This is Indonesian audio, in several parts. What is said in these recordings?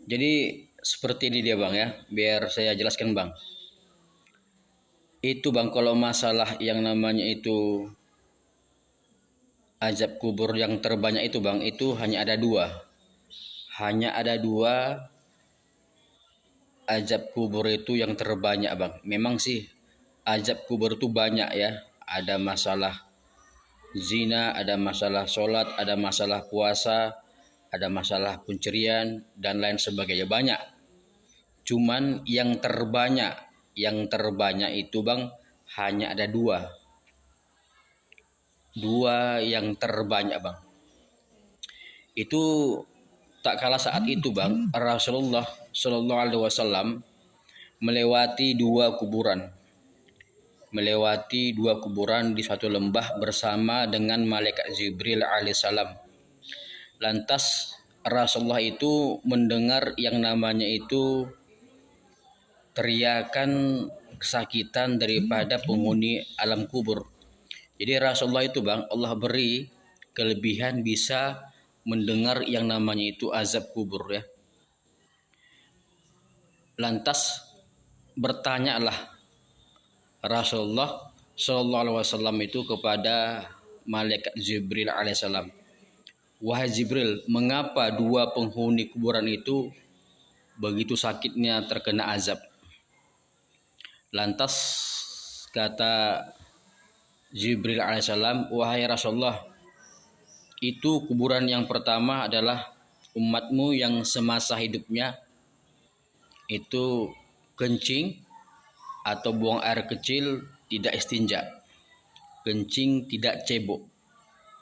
Jadi seperti ini dia bang ya, biar saya jelaskan bang. Itu bang kalau masalah yang namanya itu azab kubur yang terbanyak itu bang, itu hanya ada dua. Hanya ada dua azab kubur itu yang terbanyak bang. Memang sih azab kubur itu banyak ya. Ada masalah zina, ada masalah sholat, ada masalah puasa, ada masalah pencurian dan lain sebagainya banyak. Cuman yang terbanyak itu bang hanya ada dua. Dua yang terbanyak bang. Itu tak kalah saat itu bang Rasulullah Shallallahu Alaihi Wasallam melewati dua kuburan. Melewati dua kuburan di suatu lembah bersama dengan malaikat Jibril alaihissalam. Lantas Rasulullah itu mendengar yang namanya itu teriakan kesakitan daripada penghuni alam kubur. Jadi Rasulullah itu bang, Allah beri kelebihan bisa mendengar yang namanya itu azab kubur ya. Lantas bertanyalah Rasulullah Shallallahu Alaihi Wasallam itu kepada malaikat Jibril alaihissalam. Wahai Jibril, mengapa dua penghuni kuburan itu begitu sakitnya terkena azab? Lantas kata Jibril alaihissalam, wahai Rasulullah, itu kuburan yang pertama adalah umatmu yang semasa hidupnya itu kencing atau buang air kecil tidak istinja, kencing tidak cebok.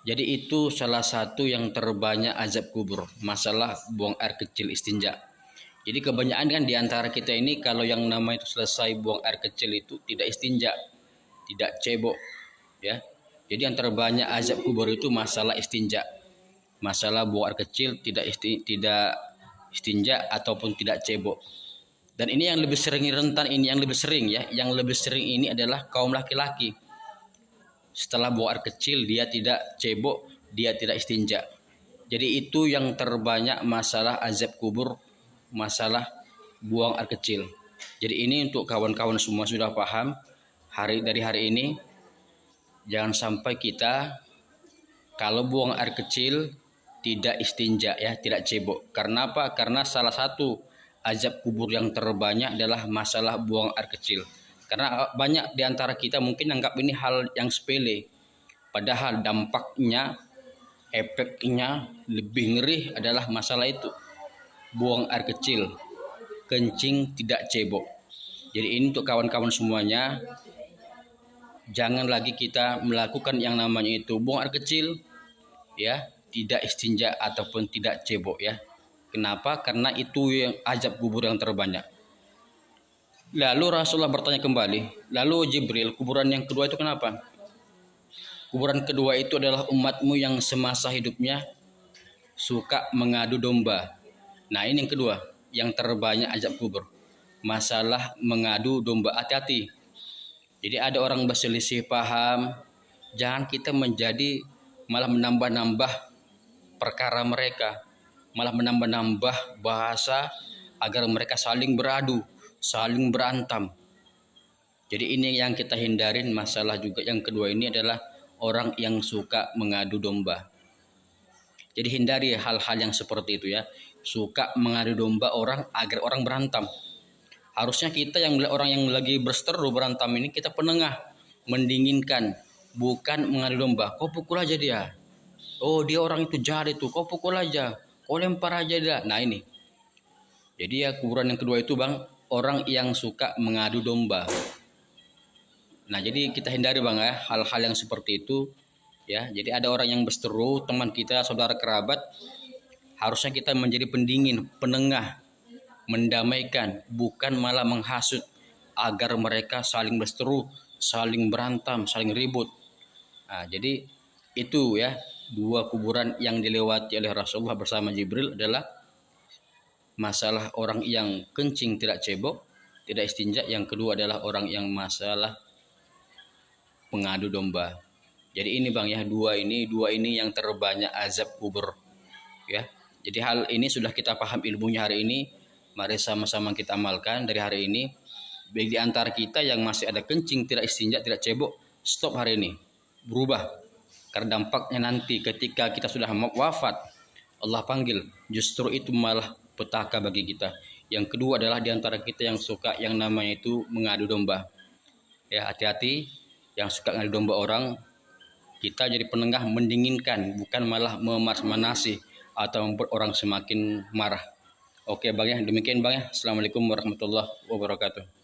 Jadi itu salah satu yang terbanyak azab kubur, masalah buang air kecil istinja. Jadi kebanyakan kan di antara kita ini kalau yang nama itu selesai buang air kecil itu tidak istinja, tidak cebok, ya. Jadi yang terbanyak azab kubur itu masalah istinja, masalah buang air kecil tidak istinja ataupun tidak cebok. Dan ini yang lebih sering rentan, ini yang lebih sering ya, yang lebih sering ini adalah kaum laki-laki. Setelah buang air kecil dia tidak cebok, dia tidak istinja. Jadi itu yang terbanyak masalah azab kubur, masalah buang air kecil. Jadi ini untuk kawan-kawan semua sudah paham dari hari ini jangan sampai kita kalau buang air kecil tidak istinja ya, tidak cebok. Karena apa? Karena salah satu azab kubur yang terbanyak adalah masalah buang air kecil. Karena banyak di antara kita mungkin anggap ini hal yang sepele. Padahal dampaknya, efeknya lebih ngeri adalah masalah itu. Buang air kecil, kencing tidak cebok. Jadi ini untuk kawan-kawan semuanya, jangan lagi kita melakukan yang namanya itu buang air kecil, ya, tidak istinja ataupun tidak cebok ya. Kenapa? Karena itu yang azab kubur yang terbanyak. Lalu Rasulullah bertanya kembali, lalu Jibril, kuburan yang kedua itu kenapa? Kuburan kedua itu adalah umatmu yang semasa hidupnya suka mengadu domba. Nah ini yang kedua, yang terbanyak azab kubur. Masalah mengadu domba, hati-hati. Jadi ada orang berselisih paham, jangan kita menjadi malah menambah-nambah perkara mereka, malah menambah-nambah bahasa agar mereka saling beradu, saling berantam. Jadi ini yang kita hindarin. Masalah juga yang kedua ini adalah orang yang suka mengadu domba. Jadi hindari hal-hal yang seperti itu ya. Suka mengadu domba orang agar orang berantam. Harusnya kita yang orang yang lagi berseteru berantam ini kita penengah, mendinginkan, bukan mengadu domba. Kau pukul aja dia. Oh dia orang itu jahat itu, kau pukul aja, kau lempar aja dia. Nah ini. Jadi ya kuburan yang kedua itu bang, orang yang suka mengadu domba. Nah jadi kita hindari bang ya hal-hal yang seperti itu ya. Jadi ada orang yang berseteru, teman kita, saudara kerabat, harusnya kita menjadi pendingin, penengah, mendamaikan, bukan malah menghasut agar mereka saling berseteru, saling berantam, saling ribut. Nah, jadi itu ya dua kuburan yang dilewati oleh Rasulullah bersama Jibril adalah masalah orang yang kencing tidak cebok, tidak istinja. Yang kedua adalah orang yang masalah pengadu domba. Jadi ini bang ya dua ini yang terbanyak azab kubur ya. Jadi hal ini sudah kita paham ilmunya hari ini. Mari sama-sama kita amalkan dari hari ini. Bagi antara kita yang masih ada kencing, tidak istinja, tidak cebok, stop hari ini. Berubah. Karena dampaknya nanti ketika kita sudah wafat, Allah panggil, justru itu malah petaka bagi kita. Yang kedua adalah di antara kita yang suka yang namanya itu mengadu domba. Ya, hati-hati yang suka mengadu domba orang. Kita jadi penengah mendinginkan, bukan malah memanasi atau membuat orang semakin marah. Oke Bang ya, demikian Bang ya. Assalamualaikum warahmatullahi wabarakatuh.